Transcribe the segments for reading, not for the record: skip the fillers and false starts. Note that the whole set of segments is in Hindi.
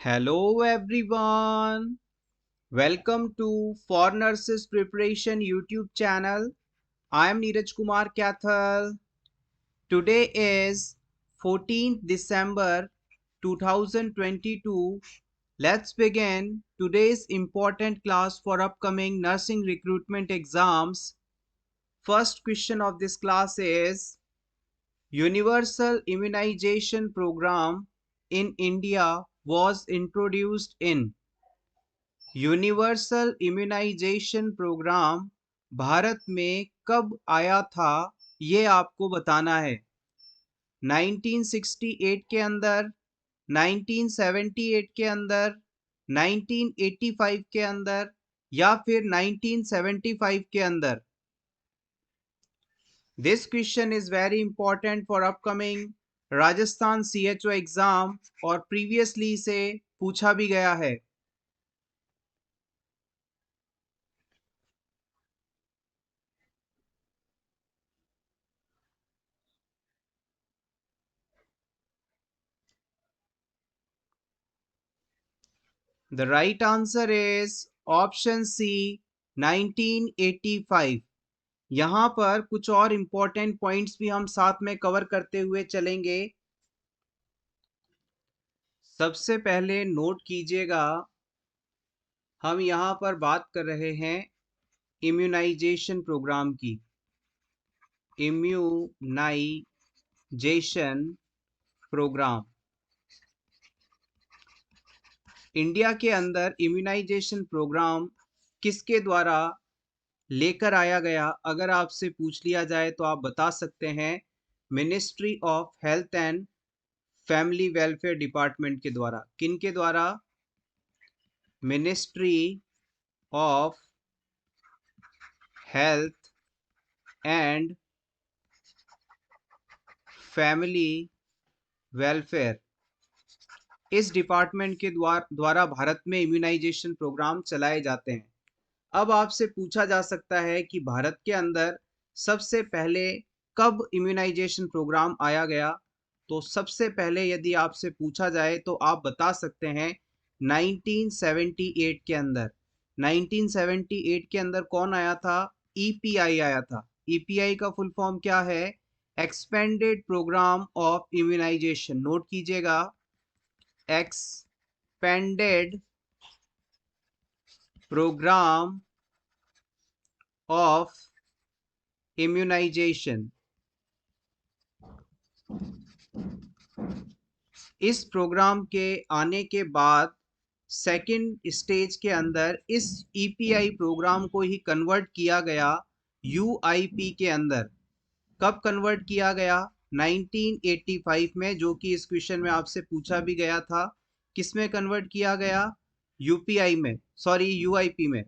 Hello everyone. Welcome to For Nurses Preparation YouTube channel. I am Neeraj Kumar Kathal. Today is 14th December 2022. Let's begin today's important class for upcoming nursing recruitment exams. First question of this class is Universal Immunization Program in India was introduced in universal immunization programme Bharat में कब आया था ये आपको बताना है। 1968 के अंदर, 1978 के अंदर, 1985 के अंदर या फिर 1975 के अंदर। This question is very important for upcoming Rajasthan CHO exam और प्रीवियसली से पूछा भी गया है। The right answer is option C 1985। यहाँ पर कुछ और इंपॉर्टेंट पॉइंट्स भी हम साथ में कवर करते हुए चलेंगे। सबसे पहले नोट कीजिएगा, हम यहाँ पर बात कर रहे हैं इम्यूनाइजेशन प्रोग्राम की। इम्यूनाइजेशन प्रोग्राम इंडिया के अंदर इम्यूनाइजेशन प्रोग्राम किसके द्वारा लेकर आया गया? अगर आपसे पूछ लिया जाए तो आप बता सकते हैं ministry of health and family welfare department के द्वारा। किन के द्वारा? Ministry of health and family welfare, इस डिपार्टमेंट के द्वारा भारत में इम्यूनाइजेशन प्रोग्राम चलाए जाते हैं। अब आपसे पूछा जा सकता है कि भारत के अंदर सबसे पहले कब इम्यूनाइजेशन प्रोग्राम आया गया? तो सबसे पहले यदि आपसे पूछा जाए तो आप बता सकते हैं 1978 के अंदर। 1978 के अंदर कौन आया था? ईपीआई आया था। ईपीआई का फुल फॉर्म क्या है? Expanded programme of immunization. Note कीजिएगा, एक्सपेंडेड प्रोग्राम ऑफ इम्यूनाइजेशन। इस प्रोग्राम के आने के बाद सेकेंड स्टेज के अंदर इस ईपीआई प्रोग्राम को ही कन्वर्ट किया गया यूआईपी के अंदर। कब कन्वर्ट किया गया? 1985 में, जो कि इस क्वेश्चन में आपसे पूछा भी गया था। किस में कन्वर्ट किया गया? यूपीआई में, सॉरी यूआईपी में।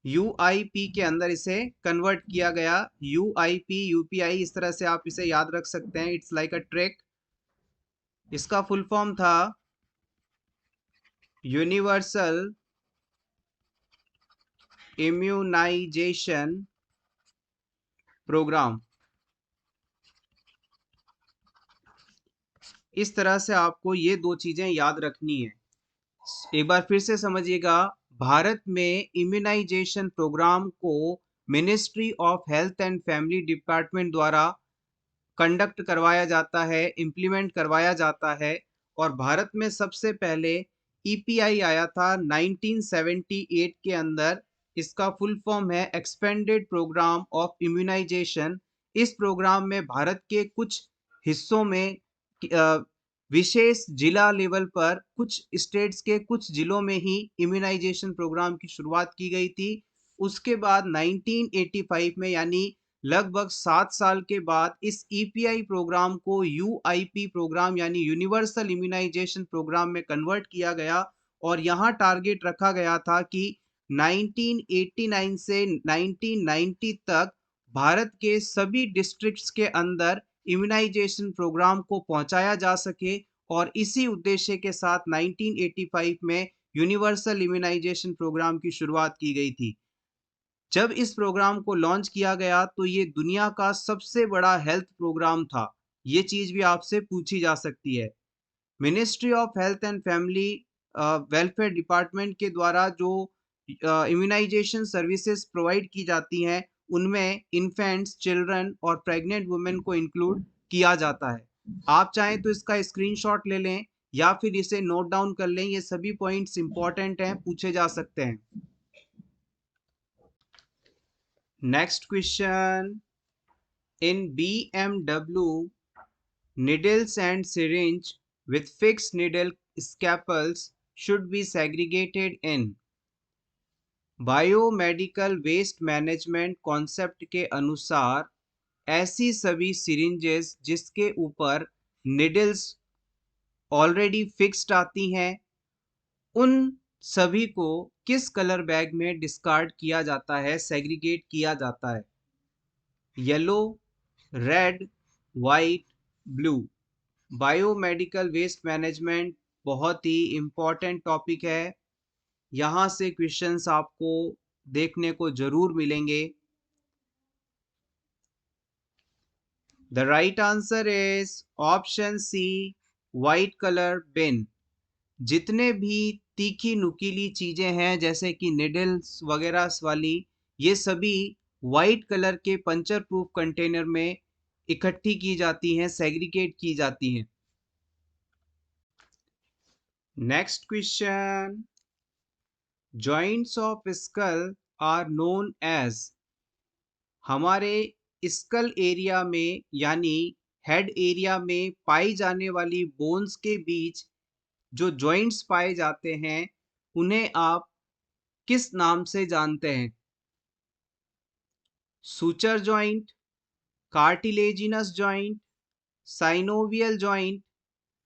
यूआईपी के अंदर इसे कन्वर्ट किया गया। यूआईपी, यूपीआई, इस तरह से आप इसे याद रख सकते हैं। It's like a trick. इसका फुल फॉर्म था यूनिवर्सल इम्यूनाइजेशन प्रोग्राम। इस तरह से आपको ये दो चीजें याद रखनी है। एक बार फिर से समझिएगा, भारत में इम्यूनाइजेशन प्रोग्राम को ministry of health and family department द्वारा कंडक्ट करवाया जाता है, इम्प्लीमेंट करवाया जाता है। और भारत में सबसे पहले ईपीआई आया था 1978 के अंदर। इसका फुल फॉर्म है एक्सपेंडेड प्रोग्राम ऑफ इम्यूनाइजेशन। इस प्रोग्राम में भारत के कुछ हिस्सों में विशेष जिला लेवल पर कुछ स्टेट्स के कुछ जिलों में ही इम्यूनाइजेशन प्रोग्राम की शुरुआत की गई थी। उसके बाद 1985 में, यानी लगभग 7 साल के बाद, इस ईपीआई प्रोग्राम को यूआईपी प्रोग्राम यानी यूनिवर्सल इम्यूनाइजेशन प्रोग्राम में कन्वर्ट किया गया। और यहाँ टारगेट रखा गया था कि 1989 से 1990 तक भारत के सभी डिस्ट्रिक्ट्स के अंदर इम्यूनाइजेशन प्रोग्राम को पहुंचाया जा सके। और इसी उद्देश्य के साथ 1985 में यूनिवर्सल इम्यूनाइजेशन प्रोग्राम की शुरुआत की गई थी। जब इस प्रोग्राम को लॉन्च किया गया तो ये दुनिया का सबसे बड़ा हेल्थ प्रोग्राम था। ये चीज भी आपसे पूछी जा सकती है। Ministry of health and family welfare department के द्वारा जो इम्यूनाइजेशन सर्विसेज प्रोवाइड की जाती हैं उनमें इन्फेंट्स, चिल्ड्रन और प्रेग्नेंट वुमेन को इंक्लूड किया जाता है। आप चाहें तो इसका स्क्रीनशॉट ले लें या फिर इसे नोट डाउन कर लें, ये सभी पॉइंट्स इंपॉर्टेंट हैं, पूछे जा सकते हैं। Next question, in BMW needles and syringe with fixed needle scalpels should be segregated in biomedical waste management concept के अनुसार ऐसी सभी सिरिंजेस जिसके ऊपर निडल्स ऑलरेडी फिक्स्ड आती हैं उन सभी को किस कलर बैग में डिस्कार्ड किया जाता है, सेग्रीगेट किया जाता है? Yellow, red, white, blue. Biomedical waste management बहुत ही इम्पॉर्टेंट टॉपिक है, यहाँ से क्वेश्चंस आपको देखने को जरूर मिलेंगे। The right answer is option C, white colour bin. जितने भी तीखी नुकीली चीजें हैं जैसे कि निडल्स वगैरह वाली, ये सभी वाइट कलर के पंचर प्रूफ कंटेनर में इकट्ठी की जाती हैं, सेग्रीगेट की जाती हैं। Next question, joints of skull are known as. हमारे स्कल एरिया में यानी हेड एरिया में पाई जाने वाली बोन्स के बीच जो जॉइंट्स पाए जाते हैं उन्हें आप किस नाम से जानते हैं? Suture joint, cartilaginous joint, synovial joint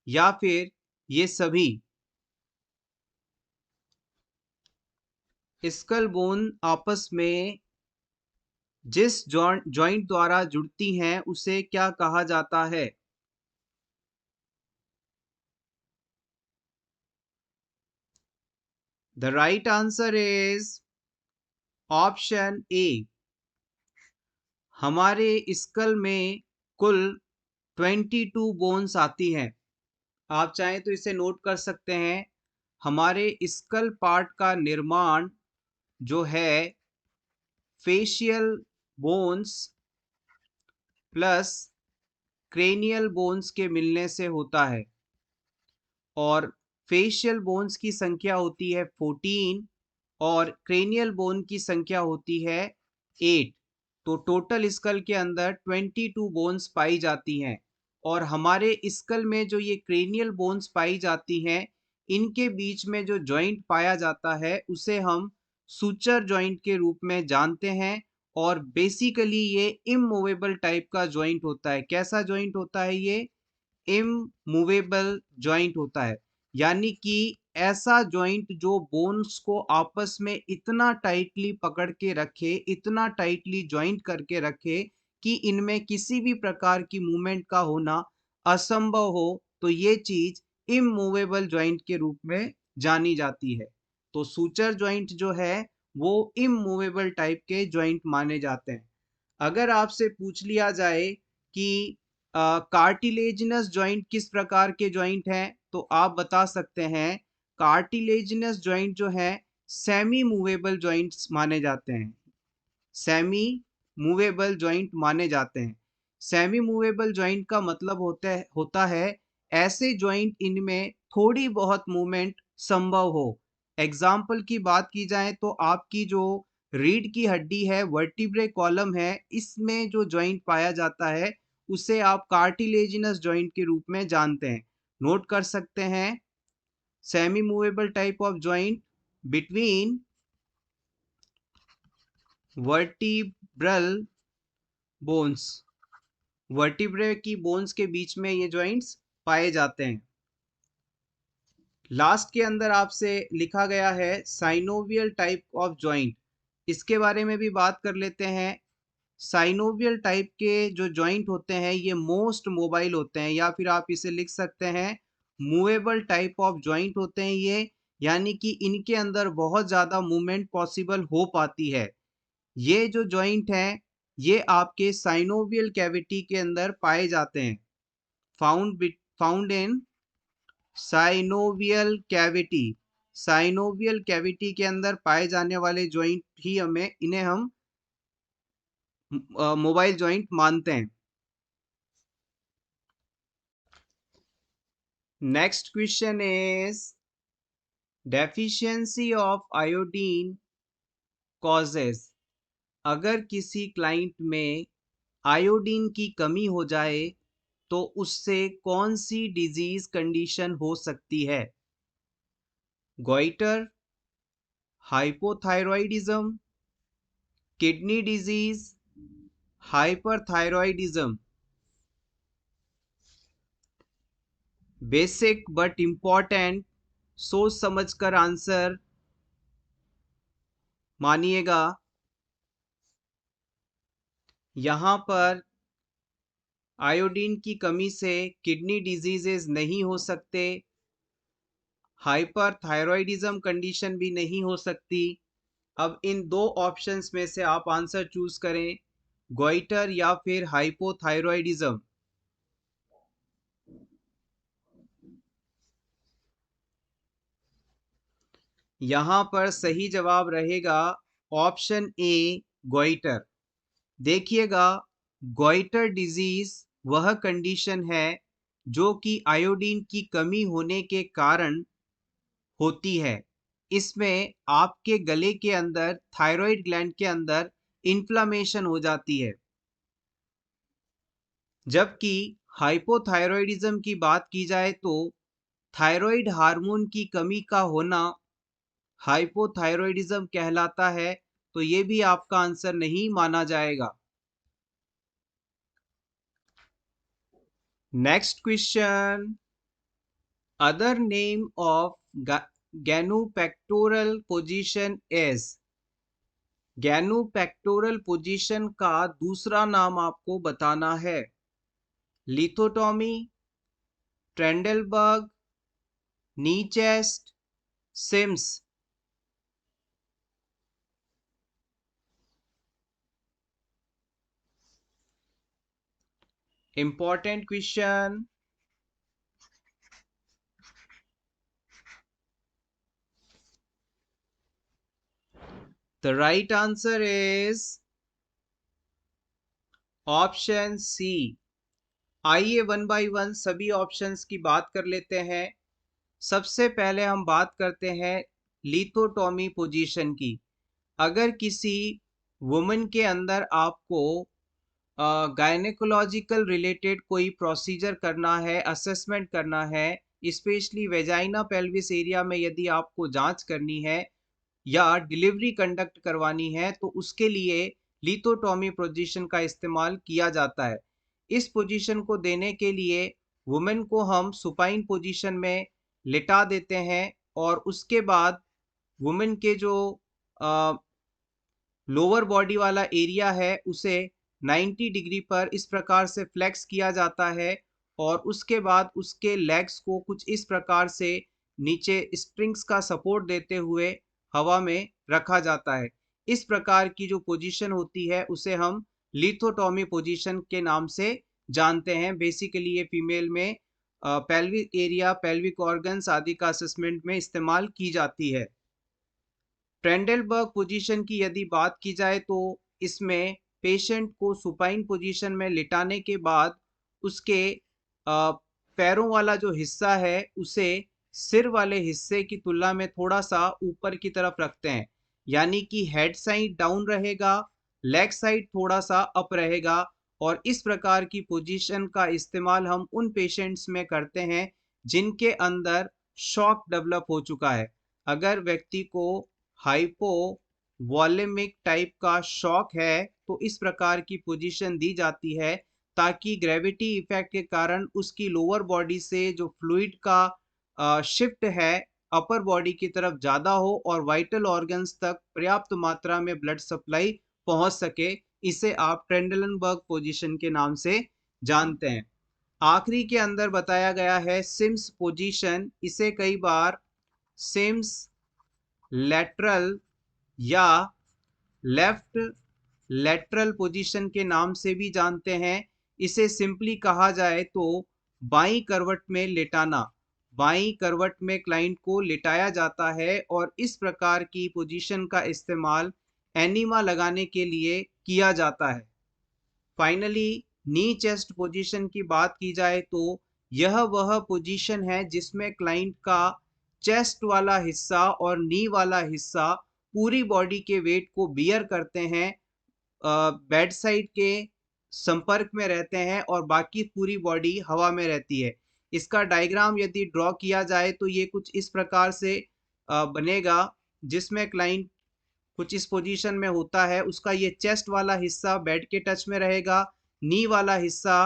या फिर ये सभी? स्कल बोन आपस में जिस जॉइंट द्वारा जुड़ती हैं उसे क्या कहा जाता है? The right answer is option A. हमारे स्कल में कुल 22 बोन्स आती हैं। आप चाहें तो इसे नोट कर सकते हैं। हमारे स्कल पार्ट का निर्माण जो है facial bones plus cranial bones के मिलने से होता है और फेशियल बोन्स की संख्या होती है 14 और क्रेनियल बोन की संख्या होती है 8। तो टोटल स्कल के अंदर 22 बोन्स पाई जाती हैं और हमारे स्कल में जो ये क्रेनियल बोन्स पाई जाती हैं इनके बीच में जो जॉइंट पाया जाता है उसे हम सूचर जॉइंट के रूप में जानते हैं और बेसिकली ये इमूवेबल टाइप का जॉइंट होता है। कैसा जॉइंट होता है ये? इमूवेबल जॉइंट होता है, यानी कि ऐसा जॉइंट जो बोन्स को आपस में इतना टाइटली पकड़ के रखे, इतना टाइटली जॉइंट करके रखे कि इनमें किसी भी प्रकार की मूवमेंट का होना असंभव हो, तो ये चीज इमूवेबल जॉइंट के रूप में जानी जाती है। तो सूचर जॉइंट जो है वो इमूवेबल टाइप के जॉइंट माने जाते हैं। अगर आपसे पूछ लिया जाए कि कार्टिलेजिनस जॉइंट किस प्रकार के जॉइंट हैं तो आप बता सकते हैं कार्टिलेजिनस जॉइंट जो है सेमी मूवेबल जॉइंट्स माने जाते हैं। सेमी मूवेबल जॉइंट माने जाते हैं। सेमी मूवेबल जॉइंट का मतलब होता है ऐसे जॉइंट इनमें थोड़ी बहुत मूवमेंट संभव हो। एग्जाम्पल की बात की जाए तो आपकी जो रीढ़ की हड्डी है, वर्टिब्रे कॉलम है, इसमें जो जॉइंट पाया जाता है उसे आप कार्टिलेजिनस जॉइंट के रूप में जानते हैं। नोट कर सकते हैं semi movable type of joint between vertebral bones. Vertebrae की बोन्स के बीच में ये जॉइंट्स पाए जाते हैं। लास्ट के अंदर आपसे लिखा गया है साइनोवियल टाइप ऑफ जॉइंट, इसके बारे में भी बात कर लेते हैं। साइनोवियल टाइप के जो जॉइंट होते हैं ये मोस्ट मोबाइल होते हैं या फिर आप इसे लिख सकते हैं मूवेबल टाइप ऑफ जॉइंट होते हैं ये, यानी कि इनके अंदर बहुत ज़्यादा मूवमेंट पॉसिबल हो पाती है। ये जो जॉइंट हैं ये आपके साइनोवियल कैविटी के अंदर पाए जाते हैं। Found in synovial cavity, synovial cavity के अंदर पाए जाने वाले जॉइंट ही इन्हें हम मोबाइल जॉइंट मानते हैं। Next question is deficiency of iodine causes. अगर किसी क्लाइंट में आयोडीन की कमी हो जाए तो उससे कौन सी डिजीज कंडीशन हो सकती है? Goitre, hypothyroidism, kidney disease, hyperthyroidism. Basic but important, सोच समझकर आंसर मानिएगा। यहां पर आयोडीन की कमी से किडनी डिजीजेस नहीं हो सकते, हाइपरथायरॉयडिज्म कंडीशन भी नहीं हो सकती। अब इन दो ऑप्शंस में से आप आंसर चूज करें, गॉइटर या फिर हाइपोथायरॉयडिज्म। यहां पर सही जवाब रहेगा ऑप्शन ए, गॉइटर। देखिएगा, गॉइटर डिजीज वह कंडीशन है जो कि आयोडीन की कमी होने के कारण होती है। इसमें आपके गले के अंदर थायराइड ग्लैंड के अंदर इन्फ्लामेशन हो जाती है। जबकि हाइपोथायरॉयडिज्म की बात की जाए तो थायराइड हार्मोन की कमी का होना हाइपोथायरॉयडिज्म कहलाता है, तो ये भी आपका आंसर नहीं माना जाएगा। Next question, other name of genupectoral position is. Genupectoral position का दूसरा नाम आपको बताना है। Lithotomy, Trendelenburg, knee chest, Sims. Important question. The right answer is option C. आइए वन बाय वन सभी ऑप्शंस की बात कर लेते हैं। सबसे पहले हम बात करते हैं लिथोटॉमी पोजीशन की। अगर किसी वुमन के अंदर आपको गायनेकोलॉजिकल रिलेटेड कोई प्रोसीजर करना है, असेसमेंट करना है, स्पेशली वेजाइना पेल्विस एरिया में यदि आपको जांच करनी है या डिलीवरी कंडक्ट करवानी है, तो उसके लिए लिथोटॉमी पोजीशन का इस्तेमाल किया जाता है। इस पोजीशन को देने के लिए वुमेन को हम सुपाइन पोजीशन में लिटा देते हैं और उसके बाद वुमेन के जो लोअर बॉडी वाला एरिया है उसे 90 डिग्री पर इस प्रकार से फ्लेक्स किया जाता है और उसके बाद उसके लेग्स को कुछ इस प्रकार से नीचे स्प्रिंग्स का सपोर्ट देते हुए हवा में रखा जाता है। इस प्रकार की जो पोजीशन होती है उसे हम लिथोटॉमी पोजीशन के नाम से जानते हैं। बेसिकली ये फीमेल में पेल्विक एरिया, पेल्विक ऑर्गन्स आदि का असेसमेंट में इस्तेमाल की जाती है। ट्रेंडलबर्ग पोजीशन की यदि बात की जाए तो इसमें पेशेंट को सुपाइन पोजीशन में लिटाने के बाद उसके पैरों वाला जो हिस्सा है उसे सिर वाले हिस्से की तुलना में थोड़ा सा ऊपर की तरफ रखते हैं, यानी कि हेड साइड डाउन रहेगा, लेग साइड थोड़ा सा अप रहेगा। और इस प्रकार की पोजीशन का इस्तेमाल हम उन पेशेंट्स में करते हैं जिनके अंदर शॉक डेवलप हो चुका है। अगर व्यक्ति को हाइपो वॉलेमिक टाइप का शॉक है तो इस प्रकार की पोजीशन दी जाती है ताकि ग्रेविटी इफेक्ट के कारण उसकी लोअर बॉडी से जो फ्लूइड का शिफ्ट है अपर बॉडी की तरफ ज्यादा हो और वाइटल ऑर्गन्स तक पर्याप्त मात्रा में ब्लड सप्लाई पहुंच सके। इसे आप ट्रेंडलनबर्ग पोजीशन के नाम से जानते हैं। आखिरी के अंदर बताया गया है सिम्स पोजीशन। इसे कई बार सिम्स लेटरल या लेफ्ट लेटरल पोजीशन के नाम से भी जानते हैं। इसे सिंपली कहा जाए तो बाईं करवट में लेटाना। बाईं करवट में क्लाइंट को लिटाया जाता है और इस प्रकार की पोजीशन का इस्तेमाल एनीमा लगाने के लिए किया जाता है। फाइनली नी चेस्ट पोजीशन की बात की जाए तो यह वह पोजीशन है जिसमें क्लाइंट का चेस्ट वाला हिस्सा और नी वाला हिस्सा पूरी बॉडी के वेट को बियर करते हैं, बेड साइड के संपर्क में रहते हैं और बाकी पूरी बॉडी हवा में रहती है। इसका डायग्राम यदि ड्रॉ किया जाए तो ये कुछ इस प्रकार से बनेगा, जिसमें क्लाइंट कुछ इस पोजीशन में होता है। उसका ये चेस्ट वाला हिस्सा बेड के टच में रहेगा, नी वाला हिस्सा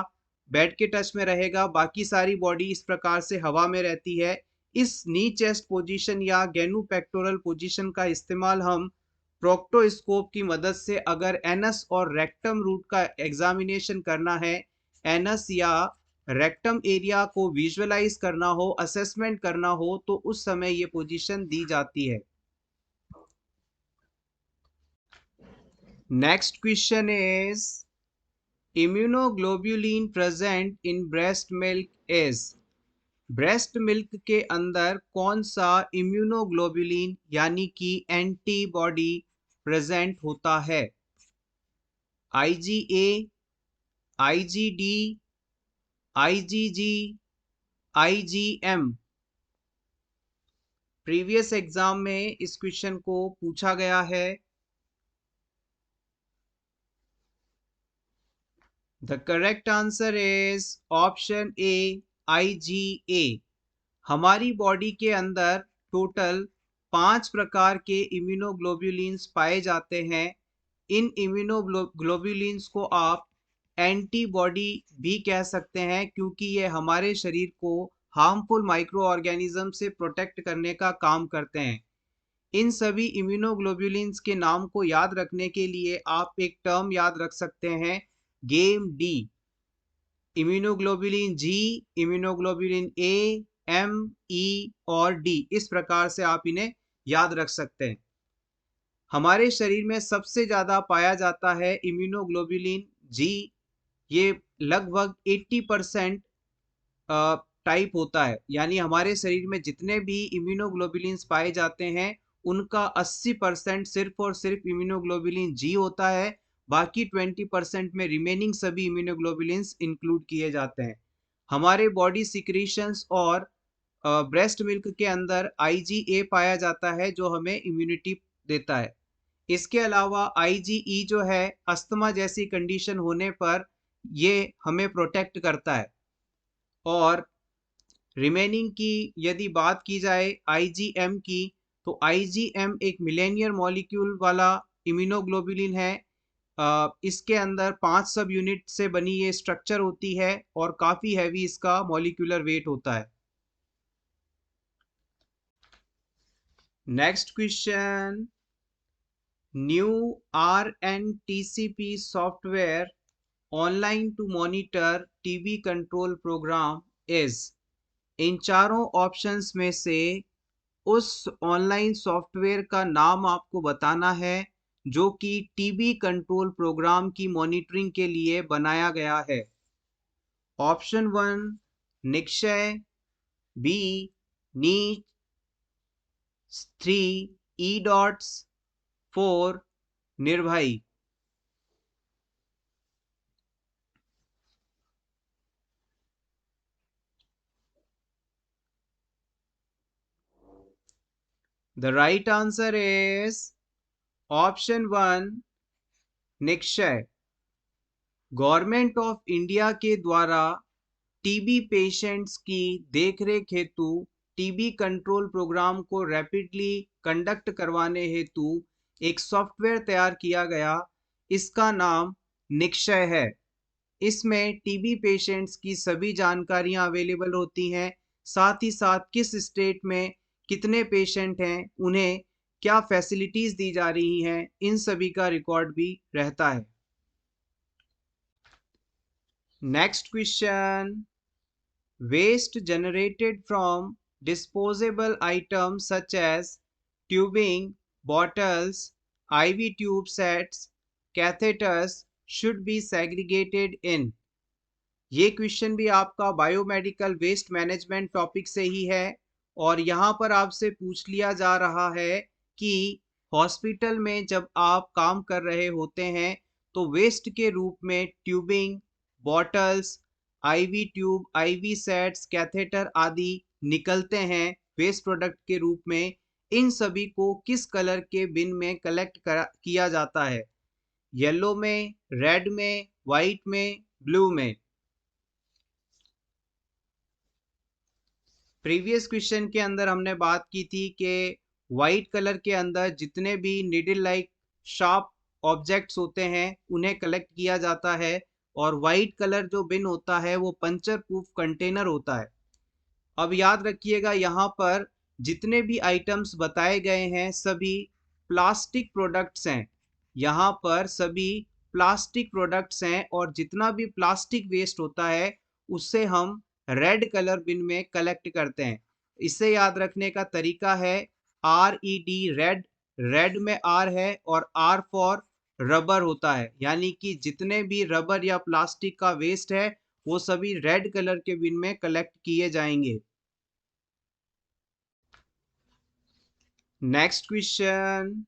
बेड के टच में रहेगा, बाकी सारी बॉडी इस प्रकार से हवा में रहती है। इस नी चेस्ट पोजीशन या गैनू पेक्टोरल पोजीशन का इस्तेमाल हम प्रोक्टोस्कोप की मदद से अगर एनस और रेक्टम रूट का एग्जामिनेशन करना है, एनस या रेक्टम एरिया को विजुअलाइज करना हो, असेसमेंट करना हो, तो उस समय ये पोजीशन दी जाती है। Next question is immunoglobulin present in breast milk is breast milk के अंदर कौन सा इम्यूनोग्लोबुलिन यानी कि एंटीबॉडी प्रेजेंट होता है? IgA, IgD, IgG, IgM। Previous exam में इस क्वेश्चन को पूछा गया है। The correct answer is option A, IgA। हमारी बॉडी के अंदर टोटल 5 प्रकार के इम्यूनोग्लोबुलिन्स पाए जाते हैं। इन इम्यूनोग्लोबुलिन्स को आप एंटीबॉडी भी कह सकते हैं, क्योंकि ये हमारे शरीर को हार्मफुल माइक्रो ऑर्गेनिज्म से प्रोटेक्ट करने का काम करते हैं। इन सभी इम्यूनोग्लोबुलिन्स के नाम को याद रखने के लिए आप एक टर्म याद रख सकते हैं, game D. Immunoglobulin G, immunoglobulin A, M, E और डी, इस प्रकार से आप इन्हें याद रख सकते हैं। हमारे शरीर में सबसे ज्यादा पाया जाता है इम्यूनोग्लोबुलिन जी। ये लगभग 80% टाइप होता है, यानी हमारे शरीर में जितने भी इम्यूनोग्लोबुलिन्स पाए जाते हैं उनका 80% सिर्फ और सिर्फ इम्यूनोग्लोबुलिन जी होता है। बाकी 20% में रिमेनिंग सभी इम्यूनोग्लोबुलिन्स इंक्लूड किए जाते हैं। हमारे बॉडी सिक्रीशंस और ब्रेस्ट मिल्क के अंदर IgA पाया जाता है जो हमें इम्यूनिटी देता है। इसके अलावा IgE जो है अस्थमा जैसी कंडीशन होने पर ये हमें प्रोटेक्ट करता है। और रिमेनिंग की यदि बात की जाए IgM की, तो IgM एक मिलेनियर मॉलिक्यूल वाला इम्यूनोग्लोबुलिन है। इसके अंदर 5 सब यूनिट से बनी ये स्ट्रक्चर होती है और काफी हैवी इसका मॉलिक्यूलर वेट होता है। Next question, new RNTCP software online to monitor TB control program is. इन चारों ऑप्शंस में से उस ऑनलाइन सॉफ्टवेयर का नाम आपको बताना है जो कि टीबी कंट्रोल प्रोग्राम की मॉनिटरिंग के लिए बनाया गया है। ऑप्शन 1 निक्षय, बी नीच, 3 ई-डॉट्स, 4 निर्भय। The right answer is option 1 Nikshay. Government of India के द्वारा टीबी पेशेंट्स की देखरेख हेतु टीबी कंट्रोल प्रोग्राम को रैपिडली कंडक्ट करवाने हेतु एक सॉफ्टवेयर तैयार किया गया। इसका नाम निक्षय है। इसमें टीबी पेशेंट्स की सभी जानकारियां अवेलेबल होती हैं, साथ ही साथ किस स्टेट में कितने पेशेंट हैं, उन्हें क्या फैसिलिटीज दी जा रही हैं, इन सभी का रिकॉर्ड भी रहता है। Next question, waste generated from disposable items such as tubing, bottles, IV tube sets, catheters should be segregated in। ये क्वेश्चन भी आपका बायोमेडिकल वेस्ट मैनेजमेंट टॉपिक से ही है और यहाँ पर आपसे पूछ लिया जा रहा है कि हॉस्पिटल में जब आप काम कर रहे होते हैं तो वेस्ट के रूप में tubing, bottles, IV tube, IV sets, catheter आदि निकलते हैं वेस्ट प्रोडक्ट के रूप में। इन सभी को किस कलर के बिन में कलेक्ट किया जाता है? येलो में, रेड में, वाइट में, ब्लू में? प्रीवियस क्वेश्चन के अंदर हमने बात की थी कि वाइट कलर के अंदर जितने भी निडल लाइक शार्प ऑब्जेक्ट्स होते हैं उन्हें कलेक्ट किया जाता है और वाइट कलर जो बिन होता है वो पंचर प्रूफ कंटेनर होता है। अब याद रखिएगा यहाँ पर जितने भी आइटम्स बताए गए हैं सभी प्लास्टिक प्रोडक्ट्स हैं। यहाँ पर सभी प्लास्टिक प्रोडक्ट्स हैं और जितना भी प्लास्टिक वेस्ट होता है उससे हम रेड कलर बिन में कलेक्ट करते हैं। इसे याद रखने का तरीका है RED, रेड। रेड में R है और R फॉर रबर होता है, यानी कि जितने भी रबर या प्लास्टिक का वेस्ट है वो सभी रेड कलर के बिन में कलेक्ट किए जाएंगे। Next question,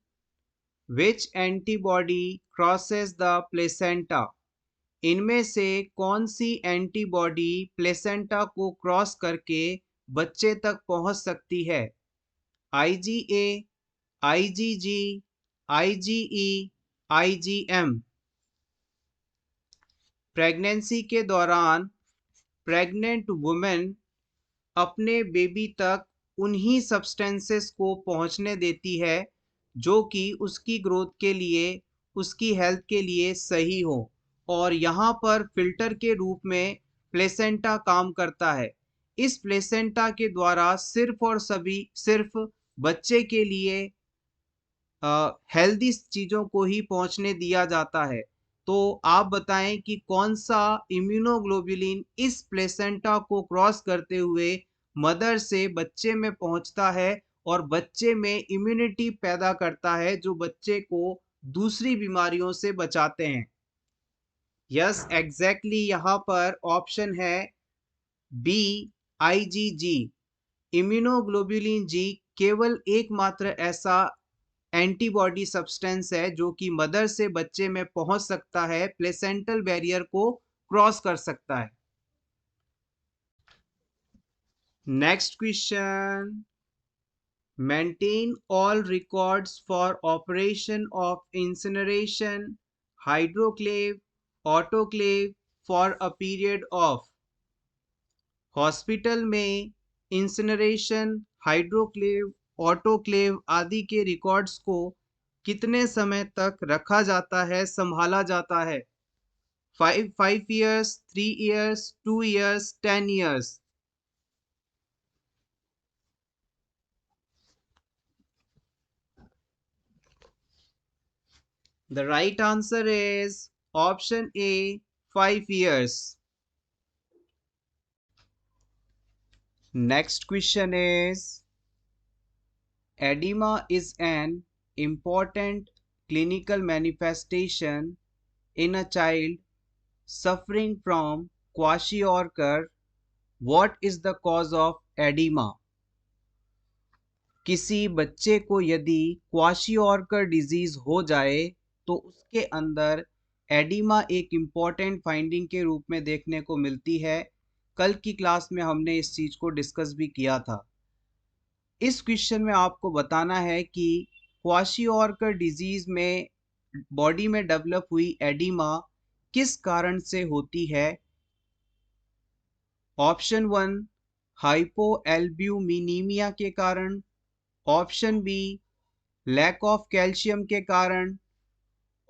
which antibody crosses the placenta? इनमें से कौन सी एंटीबॉडी प्लेसेंटा को क्रॉस करके बच्चे तक पहुंच सकती है? IgA, IgG, IgE, IgM? Pregnancy के दौरान प्रेग्नेंट वुमेन अपने बेबी तक उन्हीं सब्सटेंसेस को पहुंचने देती है जो कि उसकी ग्रोथ के लिए, उसकी हेल्थ के लिए सही हो और यहाँ पर फिल्टर के रूप में प्लेसेंटा काम करता है। इस प्लेसेंटा के द्वारा सिर्फ और सिर्फ बच्चे के लिए हेल्दी चीज़ों को ही पहुंचने दिया जाता है। तो आप बताएं कि कौन सा इम्यूनोग्लोबुलिन इस प्लेसेंटा को क्रॉस करते हुए मदर से बच्चे में पहुंचता है और बच्चे में इम्यूनिटी पैदा करता है जो बच्चे को दूसरी बीमारियों से बचाते हैं। यस, एग्जैक्टली यहाँ पर ऑप्शन है बी, IgG। इम्यूनोग्लोबुलिन जी केवल एकमात्र ऐसा एंटीबॉडी सब्सटेंस है जो कि मदर से बच्चे में पहुंच सकता है, प्लेसेंटल बैरियर को क्रॉस कर सकता है। Next question, maintain all records for operation of incineration, hydroclave, autoclave for a period of. Hospital में इंसिनरेशन, हाइड्रोक्लेव, ऑटोक्लेव आदि के रिकॉर्ड्स को कितने समय तक रखा जाता है, संभाला जाता है? 5 years, 3 years, 2 years, 10 years? The right answer is option A, 5 years. Next question is, edema is an important clinical manifestation in a child suffering from kwashiorkor. What is the cause of edema? किसी बच्चे को यदि क्वाशियोर्कर डिजीज हो जाए तो उसके अंदर एडिमा एक इम्पॉर्टेंट फाइंडिंग के रूप में देखने को मिलती है। कल की क्लास में हमने इस चीज़ को डिस्कस भी किया था। इस क्वेश्चन में आपको बताना है कि क्वाशियोर्कर डिजीज में बॉडी में डेवलप हुई एडिमा किस कारण से होती है? ऑप्शन 1, हाइपोएल्ब्यूमिनीमिया के कारण। Option B, lack of calcium के कारण।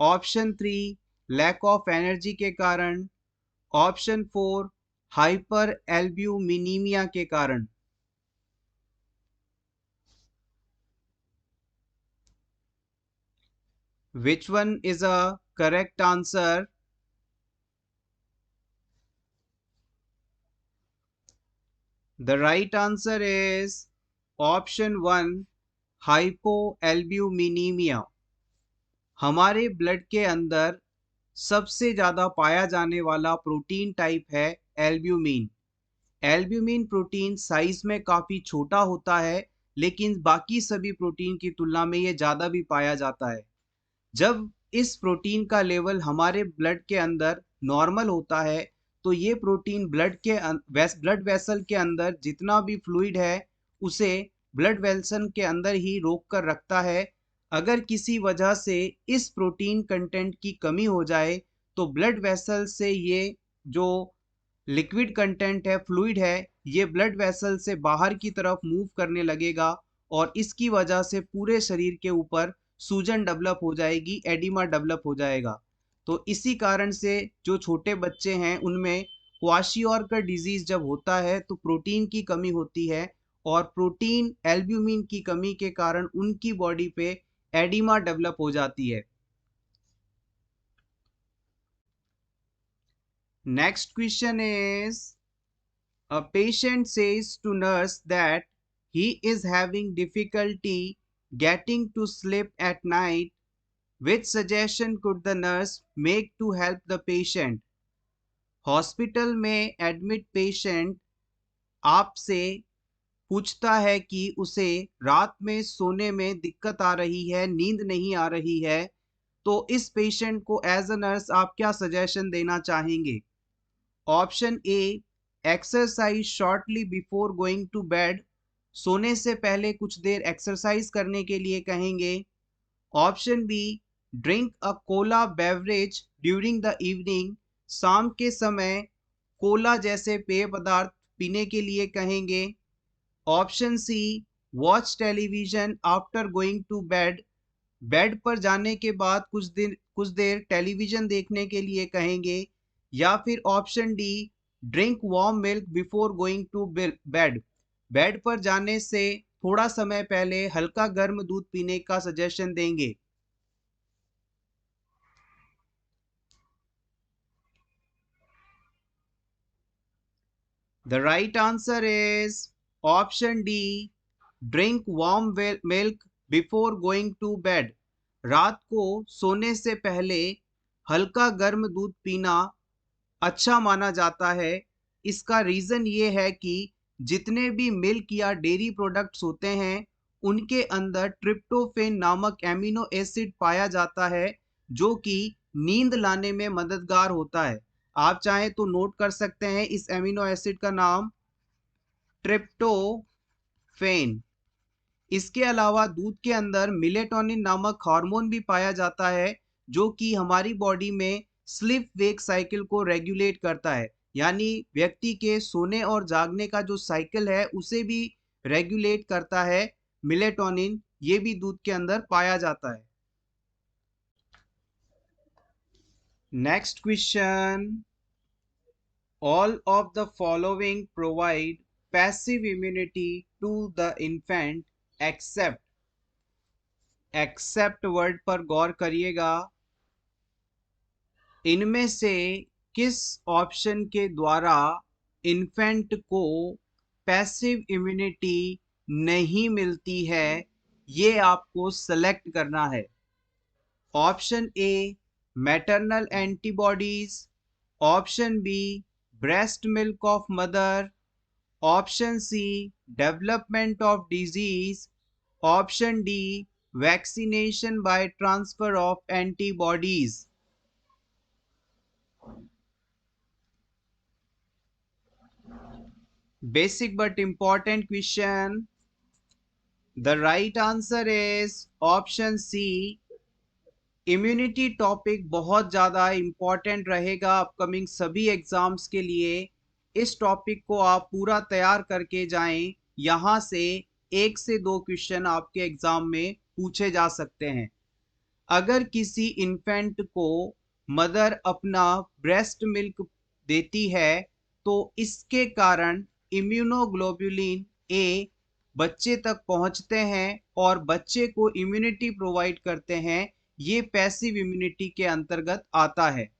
ऑप्शन 3, लैक ऑफ एनर्जी के कारण। ऑप्शन 4, हाइपर एल्ब्यूमिनीमिया के कारण। Which one is a correct answer? The right answer is option 1, हाइपोएल्ब्यूमिनीमिया। हमारे ब्लड के अंदर सबसे ज़्यादा पाया जाने वाला प्रोटीन टाइप है एल्ब्यूमिन। एल्ब्यूमिन प्रोटीन साइज में काफ़ी छोटा होता है, लेकिन बाकी सभी प्रोटीन की तुलना में ये ज़्यादा भी पाया जाता है। जब इस प्रोटीन का लेवल हमारे ब्लड के अंदर नॉर्मल होता है, तो ये प्रोटीन ब्लड वेसल के अंदर जितना भी फ्लूइड है, उसे ब्लड वेसल के अंदर ही रोक कर रखता है। अगर किसी वजह से इस प्रोटीन कंटेंट की कमी हो जाए, तो ब्लड वेसल से ये जो लिक्विड कंटेंट है, फ्लूइड है, ये ब्लड वेसल से बाहर की तरफ मूव करने लगेगा और इसकी वजह से पूरे शरीर के ऊपर सूजन डेवलप हो जाएगी, एडिमा डेवलप हो जाएगा। तो इसी कारण से जो छोटे बच्चे हैं उनमें क्वाशियोर्कर डिजीज जब होता है तो प्रोटीन की कमी होती है और प्रोटीन एल्ब्यूमिन की कमी के कारण उनकी बॉडी पे एडिमा डेवलप हो जाती है। Next question is a patient says to nurse that he is having difficulty getting to sleep at night. Which suggestion could the nurse make to help the patient? Hospital में एडमिट पेशेंट आपसे पूछता है कि उसे रात में सोने में दिक्कत आ रही है, नींद नहीं आ रही है, तो इस पेशेंट को एज अ नर्स आप क्या सजेशन देना चाहेंगे? Option A, exercise shortly before going to bed, सोने से पहले कुछ देर एक्सरसाइज करने के लिए कहेंगे। Option B, drink a cola beverage during the evening, शाम के समय कोला जैसे पेय पदार्थ पीने के लिए कहेंगे। Option C, watch television after going to bed, bed पर जाने के बाद कुछ देर टेलीविजन देखने के लिए कहेंगे। या फिर option D, drink warm milk before going to bed, bed पर जाने से थोड़ा समय पहले हल्का गर्म दूध पीने का सजेशन देंगे। The right answer is option D, drink warm milk before going to bed. रात को सोने से पहले हल्का गर्म दूध पीना अच्छा माना जाता है। इसका रीज़न ये है कि जितने भी मिल्क या डेयरी प्रोडक्ट्स होते हैं, उनके अंदर ट्रिप्टोफेन नामक एमिनो एसिड पाया जाता है, जो कि नींद लाने में मददगार होता है। आप चाहें तो नोट कर सकते हैं इस एमिनो एसिड का नाम ट्रिप्टोफेन। इसके अलावा दूध के अंदर मिलेटोनिन नामक हार्मोन भी पाया जाता है, जो कि हमारी बॉडी में स्लीप वेक साइकिल को रेगुलेट करता है, यानी व्यक्ति के सोने और जागने का जो साइकिल है उसे भी रेगुलेट करता है। मिलेटोनिन ये भी दूध के अंदर पाया जाता है। Next question, all of the following provide passive immunity to the infant except word पर गौर करिएगा। इनमें से किस ऑप्शन के द्वारा इन्फेंट को पैसिव इम्यूनिटी नहीं मिलती है, ये आपको सेलेक्ट करना है। Option A, maternal antibodies. Option B, breast milk of mother. Option C, development of disease. Option D, vaccination by transfer of antibodies. Basic but important question. The right answer is option C. Immunity topic बहुत ज़्यादा इम्पॉर्टेंट रहेगा अपकमिंग सभी एग्जाम्स के लिए। इस टॉपिक को आप पूरा तैयार करके जाएं, यहाँ से 1 से 2 क्वेश्चन आपके एग्जाम में पूछे जा सकते हैं। अगर किसी इन्फेंट को मदर अपना ब्रेस्ट मिल्क देती है, तो इसके कारण इम्यूनोग्लोबुलिन ए बच्चे तक पहुंचते हैं और बच्चे को इम्यूनिटी प्रोवाइड करते हैं। ये पैसिव इम्यूनिटी के अंतर्गत आता है।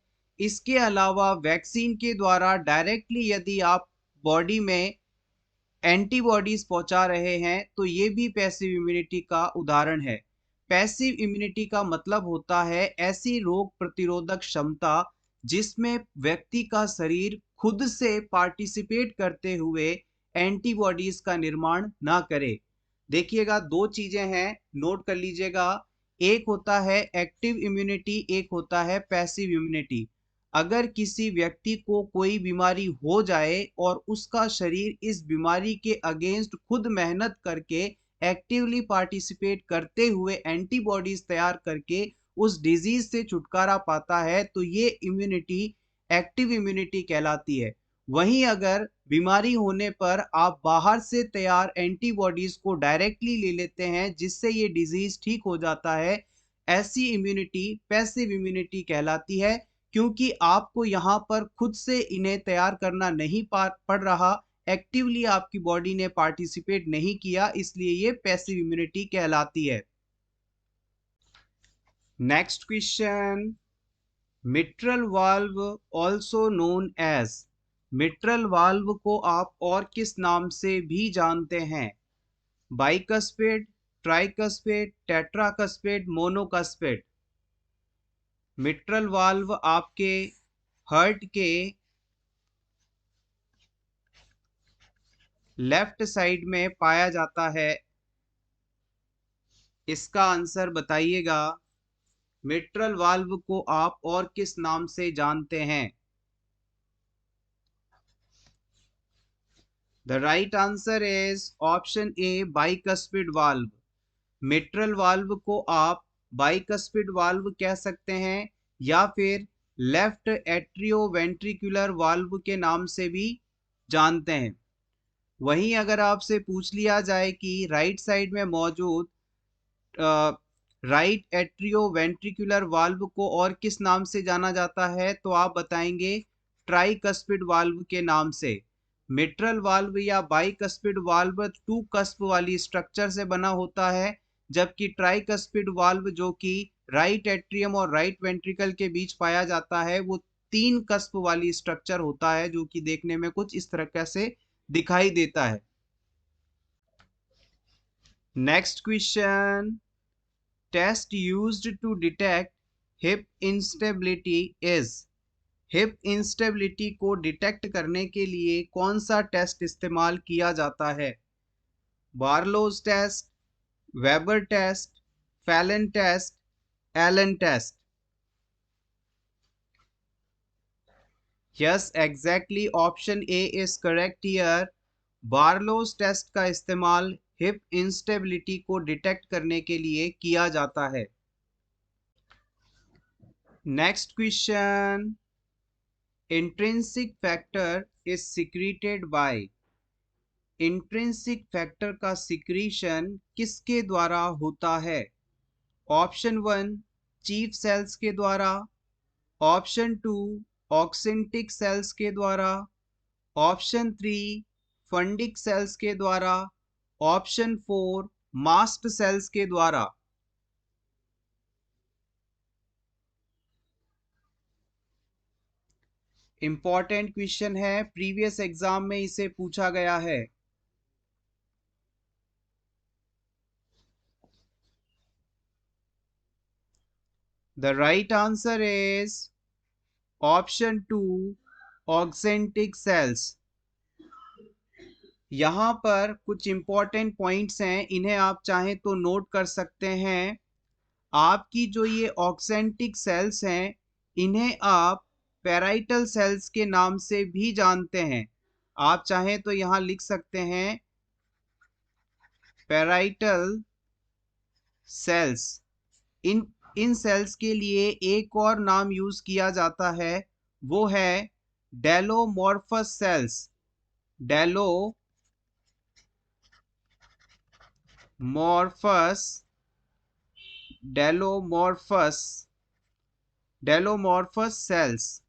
इसके अलावा वैक्सीन के द्वारा डायरेक्टली यदि आप बॉडी में एंटीबॉडीज पहुंचा रहे हैं, तो ये भी पैसिव इम्यूनिटी का उदाहरण है। पैसिव इम्यूनिटी का मतलब होता है ऐसी रोग प्रतिरोधक क्षमता जिसमें व्यक्ति का शरीर खुद से पार्टिसिपेट करते हुए एंटीबॉडीज का निर्माण ना करे। देखिएगा, दो चीजें हैं, नोट कर लीजिएगा। एक होता है एक्टिव इम्यूनिटी, एक होता है पैसिव इम्यूनिटी। अगर किसी व्यक्ति को कोई बीमारी हो जाए और उसका शरीर इस बीमारी के अगेंस्ट खुद मेहनत करके एक्टिवली पार्टिसिपेट करते हुए एंटीबॉडीज तैयार करके उस डिजीज से छुटकारा पाता है, तो ये इम्यूनिटी एक्टिव इम्यूनिटी कहलाती है। वहीं अगर बीमारी होने पर आप बाहर से तैयार एंटीबॉडीज को डायरेक्टली ले लेते हैं जिससे ये डिजीज ठीक हो जाता है, ऐसी इम्यूनिटी पैसिव इम्यूनिटी कहलाती है, क्योंकि आपको यहाँ पर खुद से इन्हें तैयार करना नहीं पड़ रहा, एक्टिवली आपकी बॉडी ने पार्टिसिपेट नहीं किया, इसलिए ये पैसिव इम्यूनिटी कहलाती है। Next question, mitral valve also known as, mitral valve को आप और किस नाम से भी जानते हैं? Bicuspid, tricuspid, tetracuspid, monocuspid. Mitral valve आपके हार्ट के लेफ्ट साइड में पाया जाता है। इसका आंसर बताइएगा, मिट्रल वाल्व को आप और किस नाम से जानते हैं? The right answer is option A, bicuspid valve. Mitral valve को आप बाइकस्पिड वाल्व कह सकते हैं या फिर लेफ्ट एट्रियोवेंट्रिकुलर वाल्व के नाम से भी जानते हैं। वहीं अगर आपसे पूछ लिया जाए कि राइट साइड में मौजूद राइट एट्रियोवेंट्रिकुलर वाल्व को और किस नाम से जाना जाता है, तो आप बताएंगे ट्राइकस्पिड वाल्व के नाम से। मिट्रल वाल्व या बाइकस्पिड वाल्व टू कस्प वाली स्ट्रक्चर से बना होता है, जबकि ट्राइकस्पिड वाल्व जो कि राइट एट्रियम और राइट वेंट्रिकल के बीच पाया जाता है, वो तीन कस्प वाली स्ट्रक्चर होता है, जो कि देखने में कुछ इस तरह से दिखाई देता है। Next question, test used to detect hip instability is, hip instability को डिटेक्ट करने के लिए कौन सा टेस्ट इस्तेमाल किया जाता है? Barlow's test, Weber test, Fallon test, Allen test. Yes, exactly option A is correct here. Barlow's test का इस्तेमाल हिप इंस्टेबिलिटी को डिटेक्ट करने के लिए किया जाता है। Next question, intrinsic factor is secreted by, intrinsic factor का सिक्रीशन किसके द्वारा होता है? ऑप्शन 1, चीफ सेल्स के द्वारा, ऑप्शन 2, ऑक्सिंटिक सेल्स के द्वारा, ऑप्शन 3, फंडिक सेल्स के द्वारा, ऑप्शन 4, मास्ट सेल्स के द्वारा। इंपॉर्टेंट क्वेश्चन है, प्रीवियस एग्जाम में इसे पूछा गया है। The right answer is option 2, oxyntic cells. यहां पर कुछ इंपॉर्टेंट पॉइंट्स हैं, इन्हें आप चाहें तो नोट कर सकते हैं। आपकी जो ये ऑक्सेंटिक सेल्स हैं, इन्हें आप पैराइटल सेल्स के नाम से भी जानते हैं। आप चाहें तो यहां लिख सकते हैं पैराइटल सेल्स। इन सेल्स के लिए एक और नाम यूज किया जाता है, वो है डेलोमॉर्फस सेल्स। डेलोमॉर्फस सेल्स।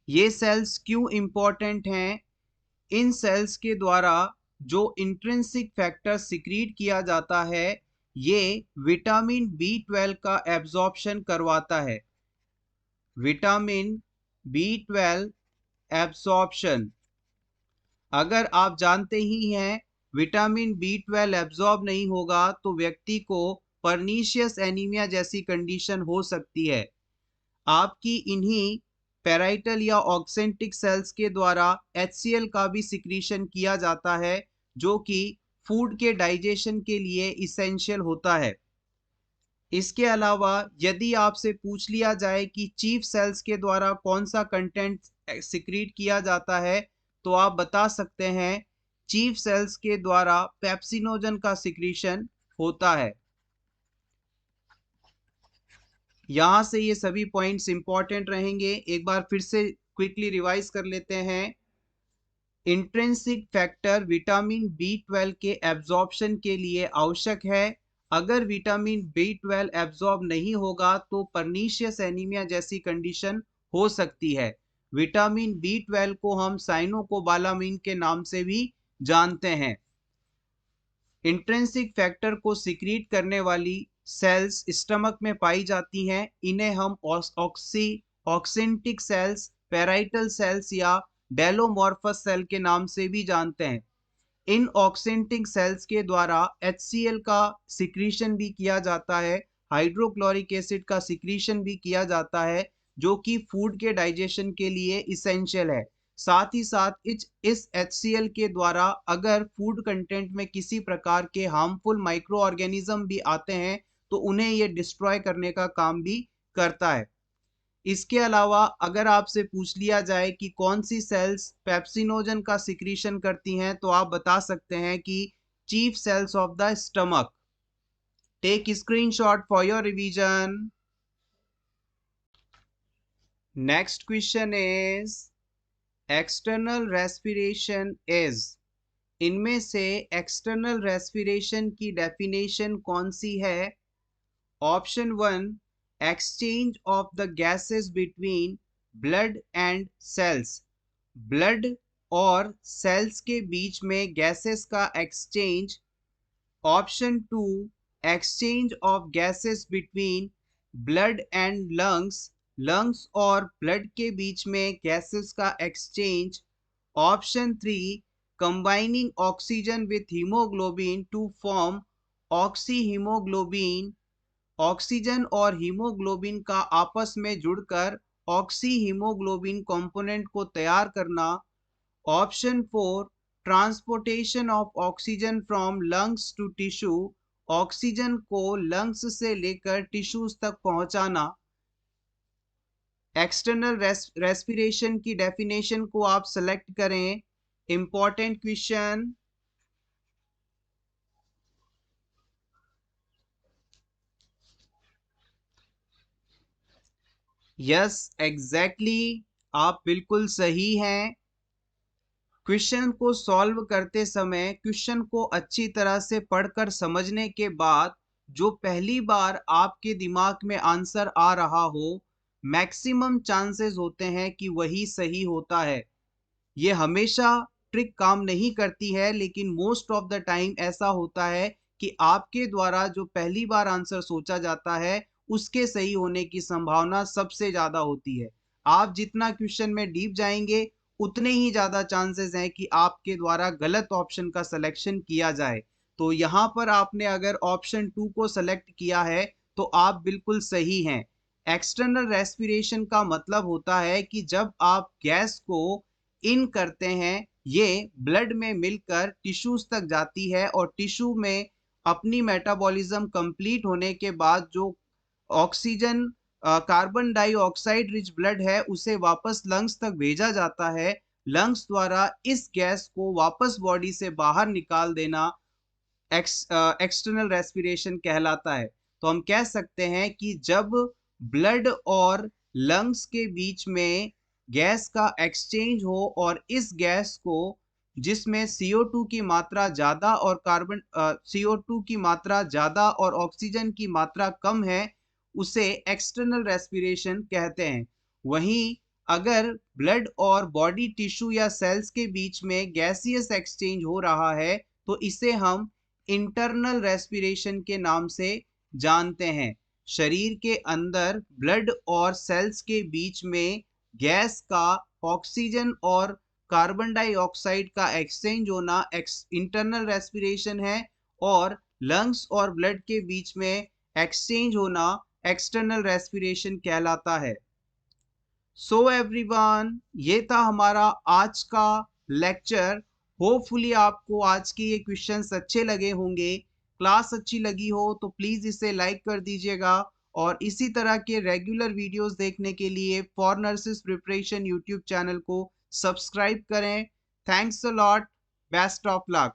ये सेल्स क्यों इंपॉर्टेंट हैं? इन सेल्स के द्वारा जो इंट्रिंसिक फैक्टर सिक्रीट किया जाता है, ये विटामिन B12 का एब्जॉर्प्शन करवाता है। विटामिन B12 एब्जॉर्प्शन, अगर आप जानते ही हैं विटामिन B12 एब्जॉर्ब नहीं होगा तो व्यक्ति को पर्नीशियस एनीमिया जैसी कंडीशन हो सकती है। आपकी इन्हीं पैराइटल या ऑक्सेंटिक सेल्स के द्वारा HCl का भी सिक्रीशन किया जाता है, जो कि फूड के डाइजेशन के लिए इसेंशियल होता है। इसके अलावा यदि आपसे पूछ लिया जाए कि चीफ सेल्स के द्वारा कौन सा कंटेंट सिक्रीट किया जाता है, तो आप बता सकते हैं चीफ सेल्स के द्वारा पेप्सिनोजन का सिक्रीशन होता है। यहां से ये सभी पॉइंट्स इंपॉर्टेंट रहेंगे। एक बार फिर से क्विकली रिवाइज कर लेते हैं। इंट्रिंसिक फैक्टर विटामिन B12 के एब्जॉर्प्शन के लिए आवश्यक है। अगर विटामिन B12 एब्जॉर्ब नहीं होगा तो पर्नीशियस एनीमिया जैसी कंडीशन हो सकती है। विटामिन B12 को हम साइनोकोबालामिन के नाम से भी जानते हैं। इंट्रिंसिक फैक्टर को सिक्रीट करने वाली सेल्स स्टमक में पाई जाती हैं। इन्हें हम ऑक्सिंटिक सेल्स, पैराइटल सेल्स या डेलोमॉर्फस सेल के नाम से भी जानते हैं। इन ऑक्सिंटिक सेल्स के द्वारा HCl का सिक्रीशन भी किया जाता है, हाइड्रोक्लोरिक एसिड का सिक्रीशन भी किया जाता है, जो कि फूड के डाइजेशन के लिए इसेंशियल है। साथ ही साथ इस HCl के द्वारा अगर फूड कंटेंट में किसी प्रकार के हार्मफुल माइक्रो ऑर्गेनिज्म भी आते हैं तो उन्हें ये डिस्ट्रॉय करने का काम भी करता है। इसके अलावा अगर आपसे पूछ लिया जाए कि कौन सी सेल्स पेप्सिनोजन का सिक्रीशन करती हैं, तो आप बता सकते हैं कि chief cells of the stomach. Take screenshot for your revision. Next question is external respiration is. इनमें से एक्सटर्नल रेस्पिरेशन की डेफिनेशन कौन सी है? Option 1, exchange of the gases between blood and cells। Blood और सेल्स के बीच में गैसेस का exchange. Option 2, exchange of gases between blood and lungs। Lungs और ब्लड के बीच में गैसेस का exchange. Option 3, combining oxygen with hemoglobin to form oxyhemoglobin. Oxygen और हीमोग्लोबिन का आपस में जुड़कर ऑक्सीहीमोग्लोबिन कंपोनेंट को तैयार करना। Option 4, transportation of oxygen from lungs to tissue. Oxygen को लंग्स से लेकर टिश्यूज तक पहुंचाना। एक्सटर्नल रेस्पिरेशन की डेफिनेशन को आप सेलेक्ट करें। Important question. यस, एग्जैक्टली, आप बिल्कुल सही हैं। क्वेश्चन को सॉल्व करते समय क्वेश्चन को अच्छी तरह से पढ़कर समझने के बाद जो पहली बार आपके दिमाग में आंसर आ रहा हो, मैक्सिमम चांसेस होते हैं कि वही सही होता है। ये हमेशा ट्रिक काम नहीं करती है, लेकिन मोस्ट ऑफ द टाइम ऐसा होता है कि आपके द्वारा जो पहली बार आंसर सोचा जाता है उसके सही होने की संभावना सबसे ज्यादा होती है। आप जितना क्वेश्चन में डीप जाएंगे उतने ही ज्यादा चांसेस हैं कि आपके द्वारा गलत ऑप्शन का सिलेक्शन किया जाए। तो यहाँ पर आपने अगर ऑप्शन 2 को सेलेक्ट किया है तो आप बिल्कुल सही हैं। एक्सटर्नल रेस्पिरेशन का मतलब होता है कि जब आप गैस को इन करते हैं, ये ब्लड में मिलकर टिश्यूज तक जाती है और टिश्यू में अपनी मेटाबॉलिज्म कंप्लीट होने के बाद जो oxygen carbon dioxide rich blood है उसे वापस लंग्स तक भेजा जाता है। लंग्स द्वारा इस गैस को वापस बॉडी से बाहर निकाल देना एक्सटर्नल रेस्पिरेशन कहलाता है। तो हम कह सकते हैं कि जब ब्लड और लंग्स के बीच में गैस का एक्सचेंज हो और इस गैस को जिसमें CO2 की मात्रा ज्यादा और CO2 की मात्रा ज्यादा और ऑक्सीजन की मात्रा कम है, उसे एक्सटर्नल रेस्पिरेशन कहते हैं। वहीं अगर ब्लड और बॉडी टिश्यू या सेल्स के बीच में गैसियस एक्सचेंज हो रहा है तो इसे हम इंटरनल रेस्पिरेशन के नाम से जानते हैं। शरीर के अंदर ब्लड और सेल्स के बीच में गैस का ऑक्सीजन और कार्बन डाइऑक्साइड का एक्सचेंज होना इंटरनल रेस्पिरेशन है और लंग्स और ब्लड के बीच में एक्सचेंज होना एक्सटर्नल रेस्पिरेशन कहलाता है। सो एवरीवन, ये था हमारा आज का लेक्चर। होपफुली आपको आज के ये क्वेश्चंस अच्छे लगे होंगे। क्लास अच्छी लगी हो तो प्लीज इसे लाइक कर दीजिएगा और इसी तरह के रेगुलर वीडियोस देखने के लिए for nurses preparation YouTube channel को सब्सक्राइब करें। Thanks a lot. Best of luck.